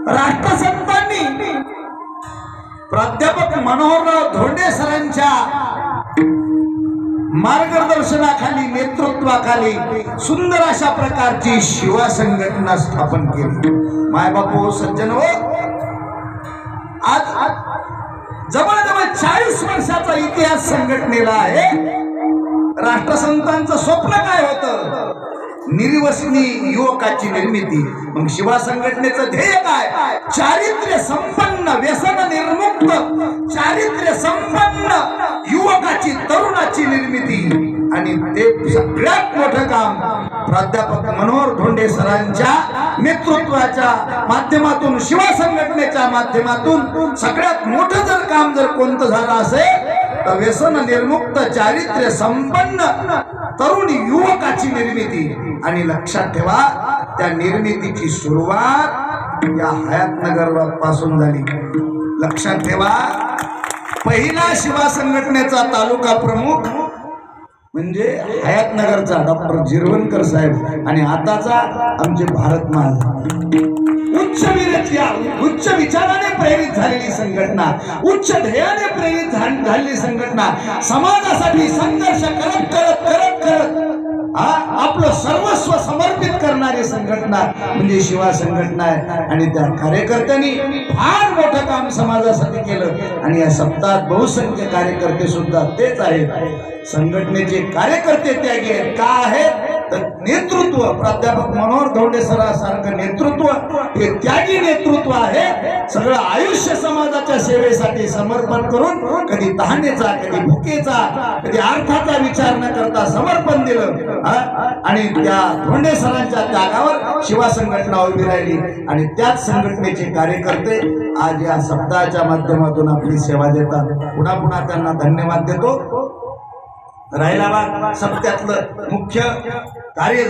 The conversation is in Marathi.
राष्ट्रसंतांनी प्राध्यापक मनोहरराव धोंडे सरांच्या मार्गदर्शनाखाली नेतृत्वाखाली सुंदर अशा प्रकारची शिवा संघटना स्थापन केली। मायबापू सज्जन हो, आज जवळजवळ 40 वर्षाचा इतिहास संघटनेला आहे। राष्ट्रसंतांचं स्वप्न काय होतं? निर्वसनी युवकाची निर्मिती। मग शिवा संघटनेचं ध्येय काय? चारित्र्य संपन्न, व्यसन निर्मुक्त, चारित्र्य संपन्न युवकाची, तरुणाची निर्मिती। आणि ते सगळ्यात मोठं काम प्राध्यापक मनोहर धोंडे सरांच्या नेतृत्वाच्या माध्यमातून, शिवा संघटनेच्या माध्यमातून सगळ्यात मोठं जर काम जर कोणतं झालं असेल तर व्यसन निर्मुक्त, चारित्र्य संपन्न तरुण युवकाची निर्मिती। आणि लक्षात ठेवा, त्या निर्मितीची सुरुवात या हयातनगर पासून झाली। लक्षात ठेवा, पहिला शिवा संघटनेचा तालुका प्रमुख म्हणजे हयातनगरचा डॉक्टर जिरवणकर साहेब, आणि आताचा आमचे भारत महाराज। उच्च विचाराने प्रेरित झालेली संघटना, उच्च ध्येयाने प्रेरित झालेली संघटना, समाजासाठी संघर्ष करत करत करत करत आपलं सर्वस्व समर्पित करणारी संघटना म्हणजे शिवा संघटना आहे। आणि त्या कार्यकर्त्यांनी फार मोठं काम समाजासाठी केलं। आणि या सप्ताहात बहुसंख्य कार्यकर्ते सुद्धा तेच आहेत। संघटनेचे कार्यकर्ते त्यागी आहेत। का आहेत? तर नेतृत्व, प्राध्यापक मनोहर धोंडे सरांसारखं नेतृत्व हे त्यागी नेतृत्व आहे। सगळं आयुष्य समाजाच्या सेवेसाठी समर्पण करून कधी तहानेचा, कधी भुकेचा, कधी अर्थाचा विचार न करता समर्पण दिलं। आणि त्या धोंडे सरांच्या त्यागावर शिवा संघटना उभी राहिली। आणि त्याच संघटनेचे कार्यकर्ते आज या सप्ताहाच्या माध्यमातून आपली सेवा देतात। पुन्हा पुन्हा त्यांना धन्यवाद देतो। राहिला भाग सप्त्यातलं मुख्य कार्य